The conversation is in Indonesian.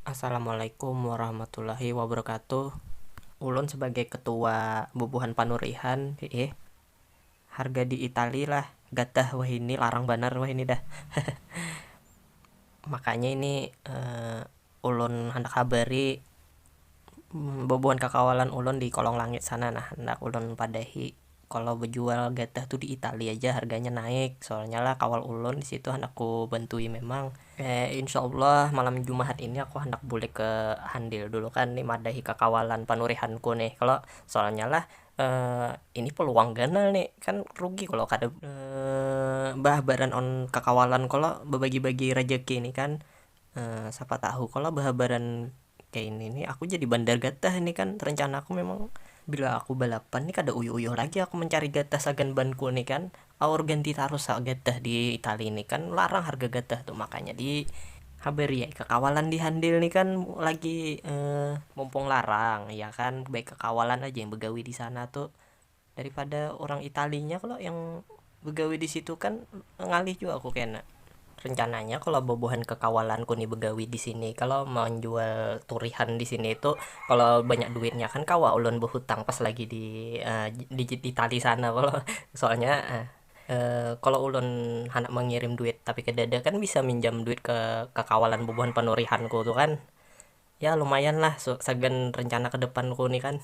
Assalamualaikum warahmatullahi wabarakatuh. Ulun sebagai ketua bubuhan panurihan, harga di Itali lah, gatah wah ini larang banar wah ini dah. Makanya ini ulun hendak kabari bubuhan kakawalan ulun di Kolong Langit sana nah hendak ulun padahi kalau bejual gatah tuh di Italia aja harganya naik, soalnya lah kawal ulun di situ hendak ku bantui memang. Insya Allah malam Jumat ini aku hendak balik ke Handil dulu kan nih madahi kekawalan panurihanku nih. Kalau soalnya lah ini peluang ganal nih kan rugi kalau kada bahabaran on kekawalan kalau berbagi-bagi rezeki ini kan. Siapa tahu kalau bahabaran kayak ini nih aku jadi bandar gatah ini kan rencana aku memang bila aku balapan nih kada uyo-uyo lagi aku mencari gatah sagan banku nih kan aur ganti terus gatah di Itali ini kan larang harga gatah tuh makanya di habari ya kekawalan di Handil nih kan lagi mumpung larang ya kan baik kekawalan aja yang begawi di sana tuh daripada orang Italinya kalau yang begawi di situ kan ngalih juga aku kena rencananya kalau bobohan kekawalanku nih begawi di sini kalau mau jual turihan di sini itu kalau banyak duitnya kan kawa ulun berhutang pas lagi di Itali sana kalau soalnya kalau ulun hendak mengirim duit tapi kedada kan bisa minjam duit ke kawalan bobohan penurihanku tuh kan ya lumayan lah sagan rencana ke depanku nih kan.